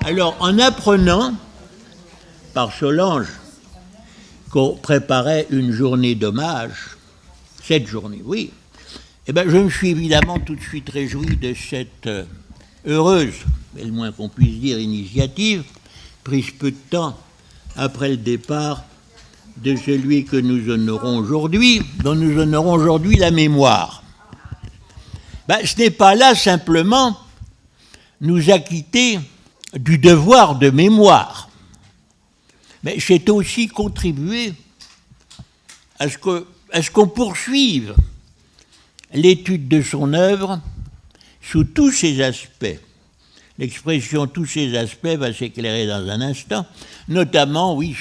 Alors, en apprenant par Solange qu'on préparait une journée d'hommage, cette journée, oui, eh bien, je me suis évidemment tout de suite réjoui de cette heureuse, mais le moins qu'on puisse dire, initiative, prise peu de temps après le départ de celui que nous honorons aujourd'hui, dont nous honorons aujourd'hui la mémoire. Ben, ce n'est pas là simplement nous acquitter du devoir de mémoire, mais c'est aussi contribuer à ce qu'on poursuive l'étude de son œuvre sous tous ses aspects. L'expression « tous ces aspects » va s'éclairer dans un instant, notamment, oui,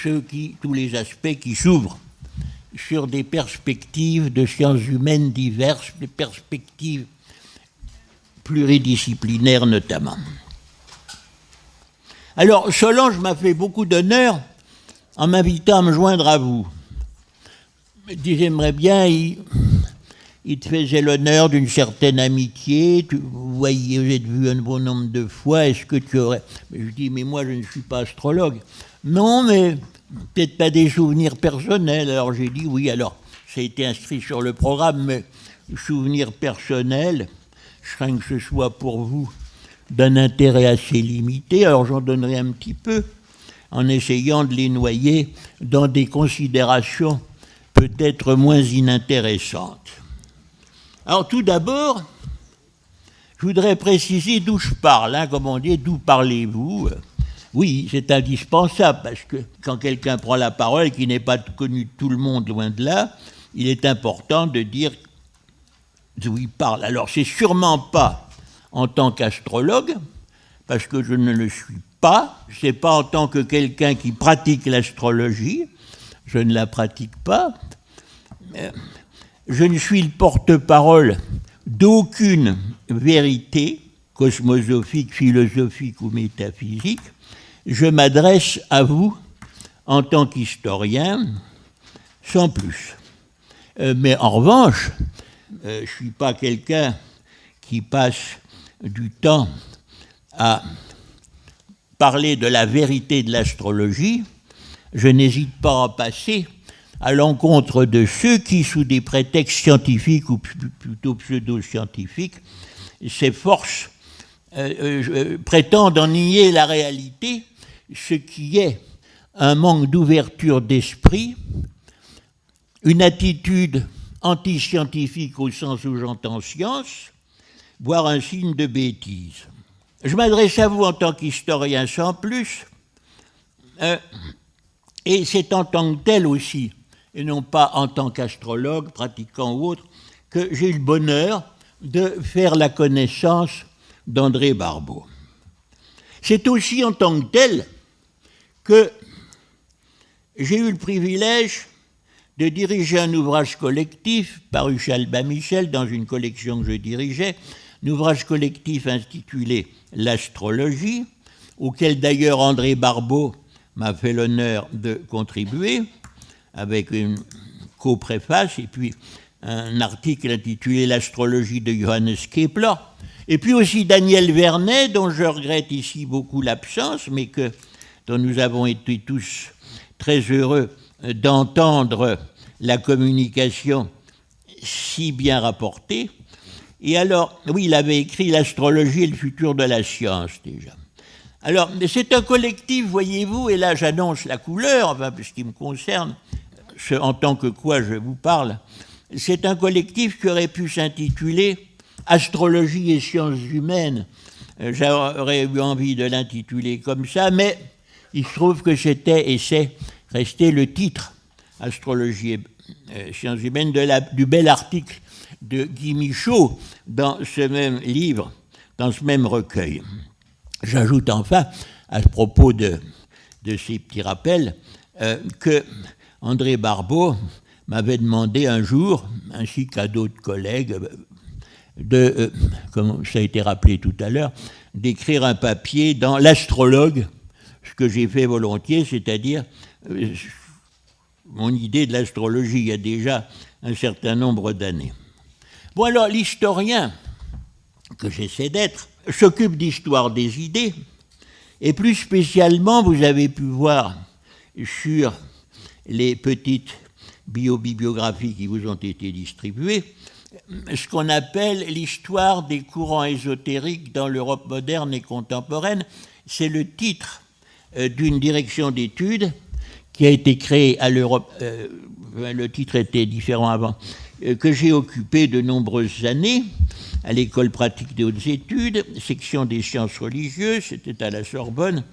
tous les aspects qui s'ouvrent sur des perspectives de sciences humaines diverses, des perspectives pluridisciplinaires notamment. Alors, Solange m'a fait beaucoup d'honneur en m'invitant à me joindre à vous. Il dit, j'aimerais bien... Il te faisait l'honneur d'une certaine amitié, vous voyez, vous êtes vu un bon nombre de fois, est-ce que tu aurais... Mais je dis, mais moi je ne suis pas astrologue. Non, mais peut-être pas des souvenirs personnels. Alors j'ai dit, oui, alors ça a été inscrit sur le programme, mais souvenirs personnels, je crains que ce soit pour vous d'un intérêt assez limité, alors j'en donnerai un petit peu, en essayant de les noyer dans des considérations peut-être moins inintéressantes. Alors tout d'abord, je voudrais préciser d'où je parle, hein, comme on dit, d'où parlez-vous. Oui, c'est indispensable, parce que quand quelqu'un prend la parole, qui n'est pas connu de tout le monde, loin de là, il est important de dire d'où il parle. Alors c'est sûrement pas en tant qu'astrologue, parce que je ne le suis pas, c'est pas en tant que quelqu'un qui pratique l'astrologie, je ne la pratique pas. Je ne suis le porte-parole d'aucune vérité cosmosophique, philosophique ou métaphysique. Je m'adresse à vous en tant qu'historien, sans plus. Mais en revanche, je ne suis pas quelqu'un qui passe du temps à parler de la vérité de l'astrologie. Je n'hésite pas à en passer à l'encontre de ceux qui, sous des prétextes scientifiques ou plutôt pseudo-scientifiques, s'efforcent, prétendent en nier la réalité, ce qui est un manque d'ouverture d'esprit, une attitude anti-scientifique au sens où j'entends science, voire un signe de bêtise. Je m'adresse à vous en tant qu'historien sans plus, et c'est en tant que tel aussi, et non pas en tant qu'astrologue, pratiquant ou autre, que j'ai eu le bonheur de faire la connaissance d'André Barbeau. C'est aussi en tant que tel que j'ai eu le privilège de diriger un ouvrage collectif paru chez Albin Michel dans une collection que je dirigeais, un ouvrage collectif intitulé « L'astrologie », auquel d'ailleurs André Barbeau m'a fait l'honneur de contribuer, avec une copréface, et puis un article intitulé « L'astrologie de Johannes Kepler », et puis aussi Daniel Vernet, dont je regrette ici beaucoup l'absence, mais dont nous avons été tous très heureux d'entendre la communication si bien rapportée. Et alors, oui, il avait écrit « L'astrologie et le futur de la science » déjà. Alors, c'est un collectif, voyez-vous, et là j'annonce la couleur, enfin, pour ce qui me concerne, en tant que quoi je vous parle, c'est un collectif qui aurait pu s'intituler « Astrologie et sciences humaines ». J'aurais eu envie de l'intituler comme ça, mais il se trouve que c'était et c'est resté le titre « Astrologie et sciences humaines » du bel article de Guy Michaud dans ce même livre, dans ce même recueil. J'ajoute enfin, à propos de ces petits rappels, que André Barbeau m'avait demandé un jour, ainsi qu'à d'autres collègues, comme ça a été rappelé tout à l'heure, d'écrire un papier dans l'Astrologue, ce que j'ai fait volontiers, c'est-à-dire mon idée de l'astrologie il y a déjà un certain nombre d'années. Bon alors, l'historien que j'essaie d'être s'occupe d'histoire des idées, Et plus spécialement, vous avez pu voir sur les petites biobibliographies qui vous ont été distribuées, ce qu'on appelle l'histoire des courants ésotériques dans l'Europe moderne et contemporaine. C'est le titre d'une direction d'études qui a été créée à l'Europe, le titre était différent avant, que j'ai occupé de nombreuses années à l'École pratique des hautes études, section des sciences religieuses, c'était à la Sorbonne.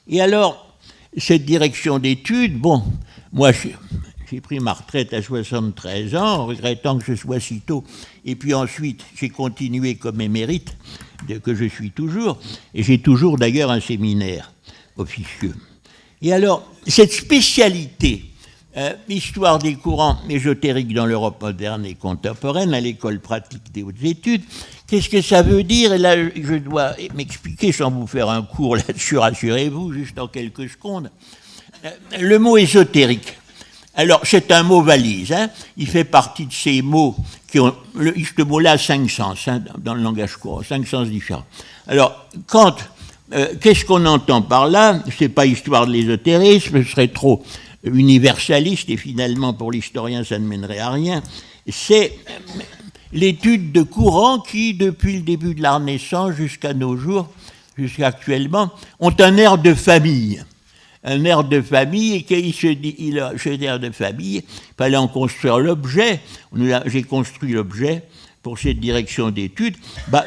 Et alors, cette direction d'études, bon, moi j'ai pris ma retraite à 73 ans, en regrettant que ce soit si tôt, et puis ensuite j'ai continué comme émérite, que je suis toujours, et j'ai toujours d'ailleurs un séminaire officieux. Et alors, cette spécialité, histoire des courants ésotériques dans l'Europe moderne et contemporaine, à l'École pratique des hautes études, qu'est-ce que ça veut dire? Et là, je dois m'expliquer sans vous faire un cours là-dessus, rassurez-vous, juste en quelques secondes. Le mot ésotérique. Alors, c'est un mot valise, hein. Il fait partie de ces mots qui ont, ce mot-là a 5 sens, hein, dans le langage courant, 5 sens différents. Alors, qu'est-ce qu'on entend par là? C'est pas histoire de l'ésotérisme, ce serait trop universaliste, et finalement, pour l'historien, ça ne mènerait à rien. C'est l'étude de courants qui, depuis le début de la Renaissance jusqu'à nos jours, jusqu'à actuellement, ont un air de famille. Un air de famille, et qu'il se dit, cet air de famille, il fallait en construire l'objet. J'ai construit l'objet pour cette direction d'études.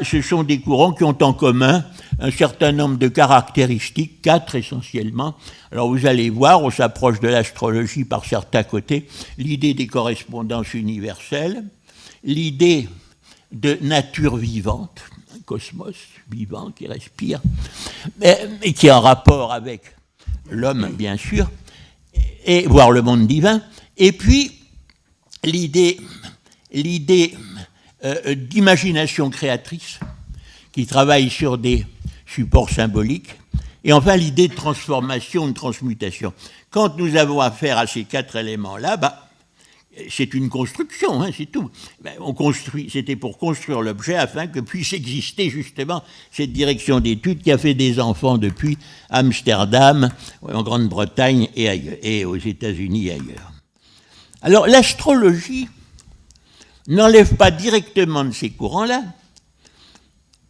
Ce sont des courants qui ont en commun un certain nombre de caractéristiques, 4 essentiellement. Alors vous allez voir, on s'approche de l'astrologie par certains côtés, l'idée des correspondances universelles, l'idée de nature vivante, un cosmos vivant qui respire, et qui est en rapport avec l'homme, bien sûr, et voire le monde divin, et puis l'idée d'imagination créatrice qui travaille sur des supports symboliques, et enfin l'idée de transformation, de transmutation. Quand nous avons affaire à ces 4 éléments-là, c'est une construction, hein, c'est tout. C'était pour construire l'objet afin que puisse exister justement cette direction d'études qui a fait des enfants depuis Amsterdam, en Grande-Bretagne et ailleurs, et aux États-Unis et ailleurs. Alors l'astrologie n'enlève pas directement de ces courants-là,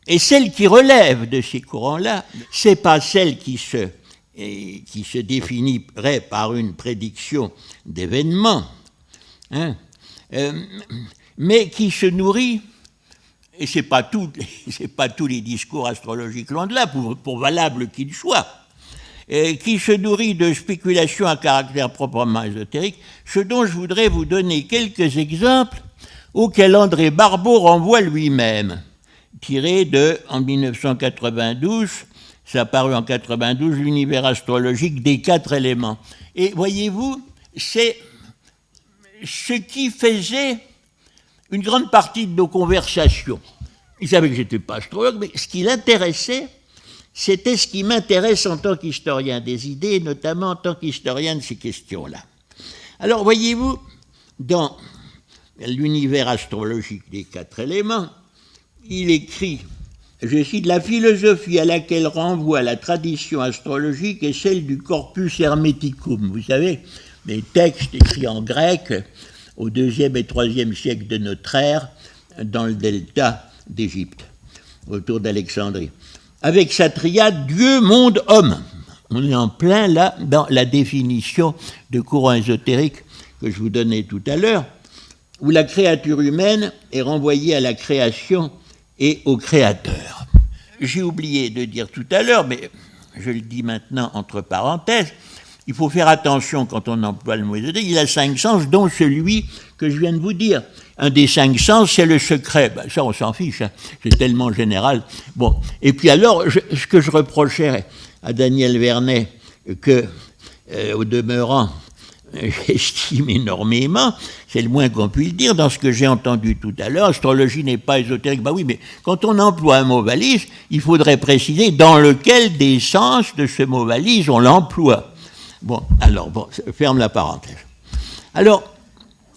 et celle qui relève de ces courants-là, c'est pas celle qui se définirait par une prédiction d'événements, hein, mais qui se nourrit, et c'est pas tous les discours astrologiques loin de là, pour valables qu'ils soient, qui se nourrit de spéculations à caractère proprement ésotérique, ce dont je voudrais vous donner quelques exemples auquel André Barbeau renvoie lui-même, tiré en 1992, ça a paru en 92, l'univers astrologique des 4 éléments. Et voyez-vous, c'est ce qui faisait une grande partie de nos conversations. Il savait que je n'étais pas astrologue, mais ce qui l'intéressait, c'était ce qui m'intéresse en tant qu'historien des idées, et notamment en tant qu'historien de ces questions-là. Alors, voyez-vous, dans l'univers astrologique des 4 éléments, il écrit, je cite, « La philosophie à laquelle renvoie la tradition astrologique est celle du corpus hermeticum ». Vous savez, les textes écrits en grec au IIe et IIIe siècle de notre ère dans le delta d'Égypte, autour d'Alexandrie. Avec sa triade Dieu, monde, homme. On est en plein là dans la définition de courant ésotérique que je vous donnais tout à l'heure, où la créature humaine est renvoyée à la création et au créateur. J'ai oublié de dire tout à l'heure, mais je le dis maintenant entre parenthèses, il faut faire attention quand on emploie le mot ésotérique, il a 5 sens, dont celui que je viens de vous dire. Un des 5 sens, c'est le secret. Ça, on s'en fiche, hein. C'est tellement général. Bon. Et puis alors, ce que je reprocherais à Daniel Vernet, que, au demeurant, j'estime énormément, c'est le moins qu'on puisse dire, dans ce que j'ai entendu tout à l'heure, l'astrologie n'est pas ésotérique. Oui, mais quand on emploie un mot valise, il faudrait préciser dans lequel des sens de ce mot valise on l'emploie. Bon, alors, ferme la parenthèse. Alors,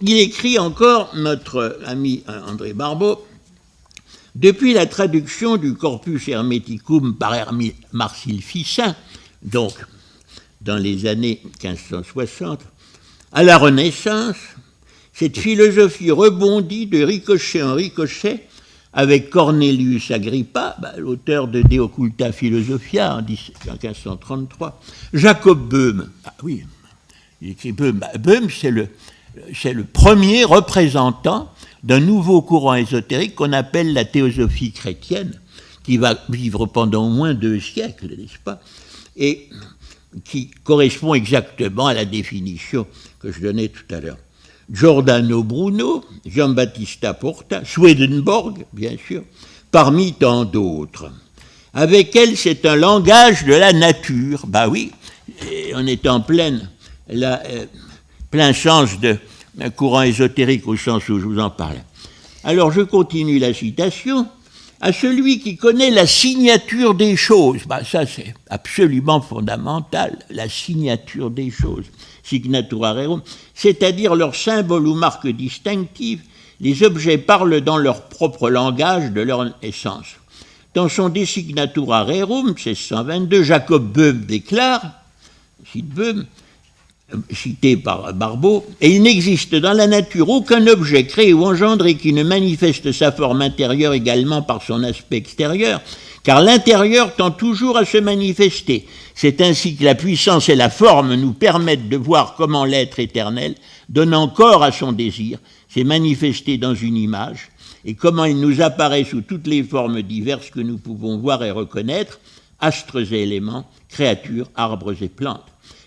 il écrit encore, notre ami André Barbeau, Depuis la traduction du Corpus Hermeticum par Marcille Ficin, donc dans les années 1560, à la Renaissance, cette philosophie rebondit de ricochet en ricochet avec Cornelius Agrippa, l'auteur de De Occulta Philosophia en 1533, Jacob Böhme. Ah oui, il écrit Böhme. Böhme, c'est le premier représentant d'un nouveau courant ésotérique qu'on appelle la théosophie chrétienne, qui va vivre pendant au moins 2 siècles, n'est-ce pas, et qui correspond exactement à la définition que je donnais tout à l'heure. Giordano Bruno, Giambattista Porta, Swedenborg, bien sûr, parmi tant d'autres. Avec elle, c'est un langage de la nature. Bah oui, on est en plein sens d'un courant ésotérique au sens où je vous en parlais. Alors je continue la citation. À celui qui connaît la signature des choses, ça c'est absolument fondamental, la signature des choses, signatura rerum, c'est-à-dire leur symbole ou marque distinctive, les objets parlent dans leur propre langage de leur essence. Dans son De Signatura Rerum, 1622, Jacob Böhme déclare, cite Böhme, cité par Barbeau, « Et il n'existe dans la nature aucun objet créé ou engendré qui ne manifeste sa forme intérieure également par son aspect extérieur, car l'intérieur tend toujours à se manifester. C'est ainsi que la puissance et la forme nous permettent de voir comment l'être éternel, donnant corps à son désir, s'est manifesté dans une image, et comment il nous apparaît sous toutes les formes diverses que nous pouvons voir et reconnaître, astres et éléments, créatures, arbres et plantes.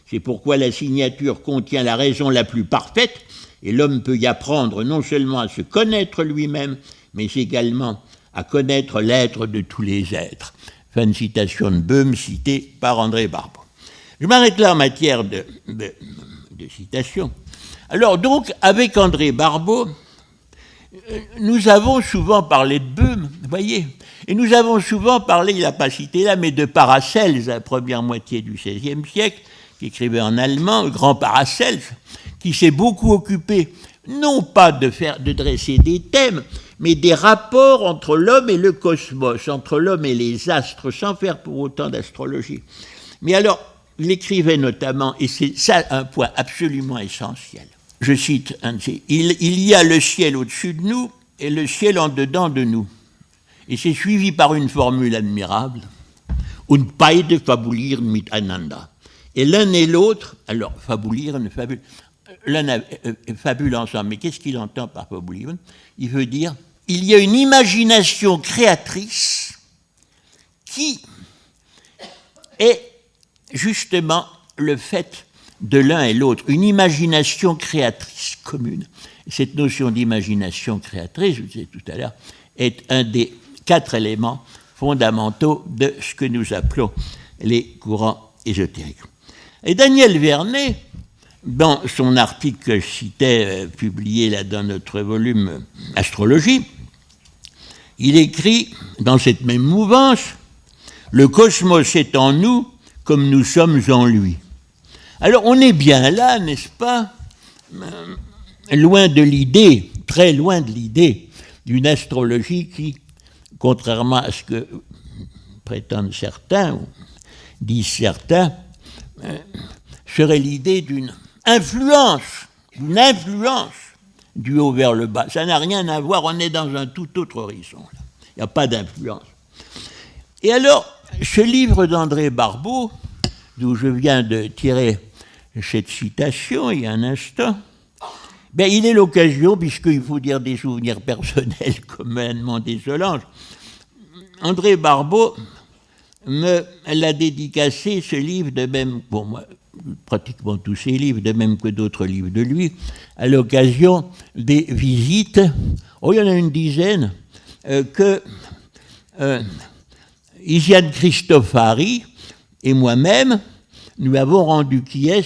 C'est pourquoi la signature contient la raison la plus parfaite, et l'homme peut y apprendre non seulement à se connaître lui-même, mais également à connaître l'être de tous les êtres. » Fin de citation de Böhme, citée par André Barbeau. Je m'arrête là en matière de citation. Alors donc, avec André Barbeau, nous avons souvent parlé de Böhme, vous voyez, et nous avons souvent parlé, il n'a pas cité là, mais de Paracelse, la première moitié du XVIe siècle, qui écrivait en allemand, le grand Paracelse, qui s'est beaucoup occupé, non pas de dresser des thèmes, mais des rapports entre l'homme et le cosmos, entre l'homme et les astres, sans faire pour autant d'astrologie. Mais alors, il écrivait notamment, et c'est ça un point absolument essentiel, je cite un de ces, il y a le ciel au-dessus de nous et le ciel en dedans de nous. Et c'est suivi par une formule admirable, und beide fabulieren miteinander. Et l'un et l'autre, alors fabulieren, l'un fabule ensemble, mais qu'est-ce qu'il entend par fabulieren? Il veut dire, il y a une imagination créatrice qui est justement le fait de l'un et l'autre, une imagination créatrice commune. Cette notion d'imagination créatrice, je vous disais tout à l'heure, est un des 4 éléments fondamentaux de ce que nous appelons les courants ésotériques. Et Daniel Vernet, dans son article que je citais, publié là dans notre volume Astrologie, il écrit, dans cette même mouvance, « Le cosmos est en nous comme nous sommes en lui ». Alors on est bien là, n'est-ce pas, loin de l'idée, très loin de l'idée d'une astrologie qui, contrairement à ce que prétendent certains, ou disent certains, serait l'idée d'une influence du haut vers le bas. Ça n'a rien à voir, on est dans un tout autre horizon. Là. Il n'y a pas d'influence. Et alors, ce livre d'André Barbeau, d'où je viens de tirer cette citation il y a un instant, ben, il est l'occasion, puisqu'il faut dire des souvenirs personnels complètement désolants, André Barbeau me l'a dédicacé, ce livre, de même, pour moi, pratiquement tous ses livres, de même que d'autres livres de lui, à l'occasion des visites, il y en a une dizaine, que Isiane Cristofari et moi-même, nous avons rendu qui est,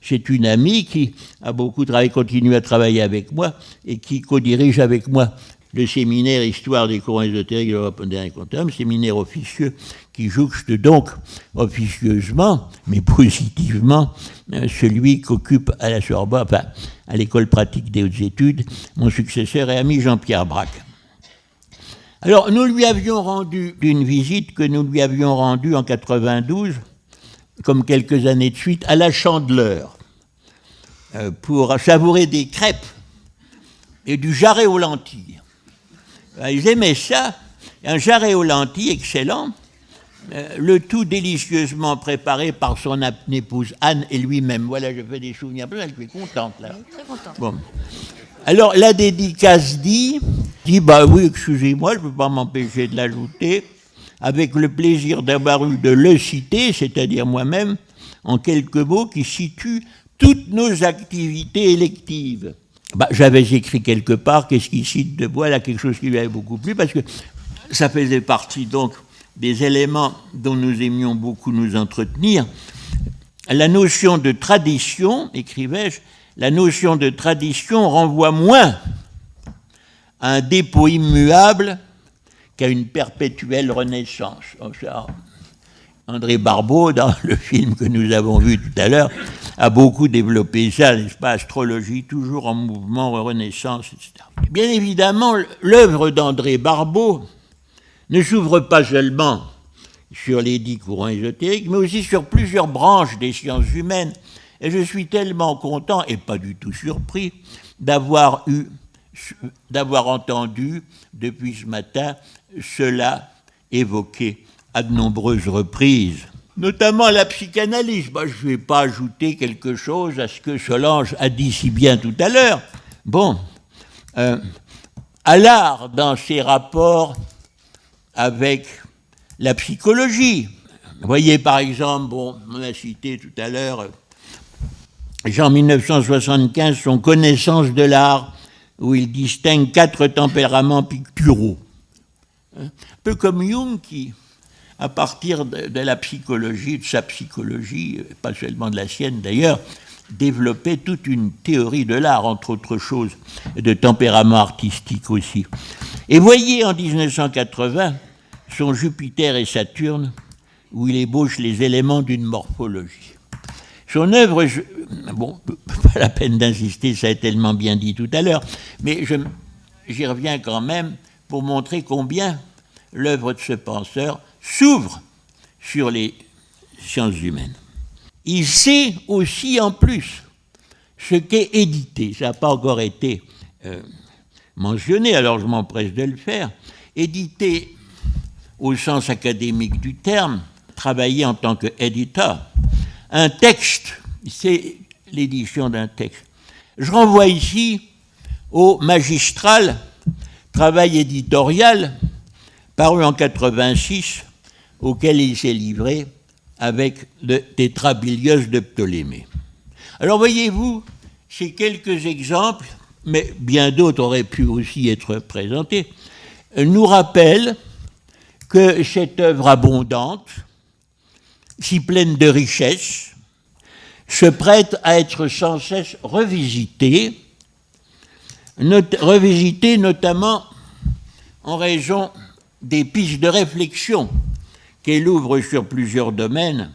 c'est une amie qui a beaucoup travaillé, continue à travailler avec moi et qui co-dirige avec moi le séminaire Histoire des courants ésotériques de l'Europe moderne et contemporaine, séminaire officieux qui jouxte donc officieusement, mais positivement, celui qu'occupe à la Sorbonne, enfin, à l'École pratique des hautes études, mon successeur et ami Jean-Pierre Braque. Alors, nous lui avions rendu une visite que nous lui avions rendue en 92, comme quelques années de suite, à la Chandeleur, pour savourer des crêpes et du jarret aux lentilles. Ils aimaient ça, un jarret aux lentilles excellent, le tout délicieusement préparé par son épouse Anne et lui-même. Voilà, je fais des souvenirs, je suis contente là. Oui, très contente. Bon. Alors, la dédicace dit, bah oui, excusez-moi, je ne peux pas m'empêcher de l'ajouter, avec le plaisir d'avoir eu de le citer, c'est-à-dire moi-même, en quelques mots qui situent toutes nos activités électives. Bah, j'avais écrit quelque part, qu'est-ce qu'il cite de Bois, quelque chose qui lui avait beaucoup plu, parce que ça faisait partie donc des éléments dont nous aimions beaucoup nous entretenir. La notion de tradition, écrivais-je, la notion de tradition renvoie moins à un dépôt immuable qu'à une perpétuelle renaissance. André Barbeau, dans le film que nous avons vu tout à l'heure, a beaucoup développé ça, n'est-ce pas, astrologie, toujours en mouvement, renaissance, etc. Bien évidemment, l'œuvre d'André Barbeau ne s'ouvre pas seulement sur les 10 courants ésotériques, mais aussi sur plusieurs branches des sciences humaines. Et je suis tellement content, et pas du tout surpris, d'avoir entendu, depuis ce matin, cela évoqué à de nombreuses reprises, notamment la psychanalyse. Je ne vais pas ajouter quelque chose à ce que Solange a dit si bien tout à l'heure. Bon, à l'art dans ses rapports avec la psychologie. Vous voyez par exemple, on a cité tout à l'heure Jean 1975, son Connaissance de l'art, où il distingue 4 tempéraments picturaux. Un peu comme Jung qui, à partir de la psychologie, de sa psychologie, pas seulement de la sienne d'ailleurs, développait toute une théorie de l'art, entre autres choses, et de tempérament artistique aussi. Et voyez en 1980 son Jupiter et Saturne, où il ébauche les éléments d'une morphologie. Son œuvre, bon, pas la peine d'insister, ça a tellement bien dit tout à l'heure, mais j'y reviens quand même pour montrer combien l'œuvre de ce penseur s'ouvre sur les sciences humaines. Il sait aussi en plus ce qu'est éditer. Ça n'a pas encore été mentionné, alors je m'empresse de le faire. Éditer au sens académique du terme, travailler en tant qu'éditeur. Un texte, c'est l'édition d'un texte. Je renvoie ici au magistral travail éditorial paru en 86, auquel il s'est livré avec le Tétrabilios de Ptolémée. Alors voyez-vous, ces quelques exemples, mais bien d'autres auraient pu aussi être présentés, nous rappellent que cette œuvre abondante, si pleine de richesses, se prête à être sans cesse revisitée, notamment en raison des pistes de réflexion qu'elle ouvre sur plusieurs domaines,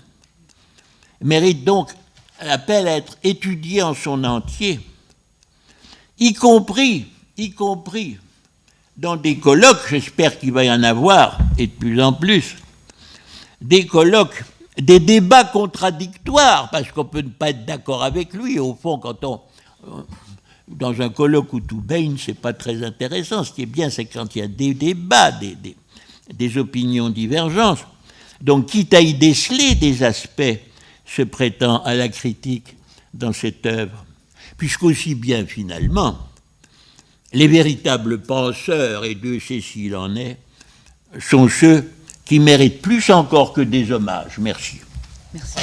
mérite donc l'appel à être étudiée en son entier, y compris dans des colloques, j'espère qu'il va y en avoir, et de plus en plus, des colloques, des débats contradictoires, parce qu'on peut ne pas être d'accord avec lui. Au fond, dans un colloque où tout baigne, c'est pas très intéressant. Ce qui est bien, c'est quand il y a des débats, des opinions divergentes. Donc, quitte à y déceler des aspects se prêtant à la critique dans cette œuvre, puisqu'aussi bien, finalement, les véritables penseurs, et Dieu sait s'il en est, sont ceux qui méritent plus encore que des hommages. Merci. Merci.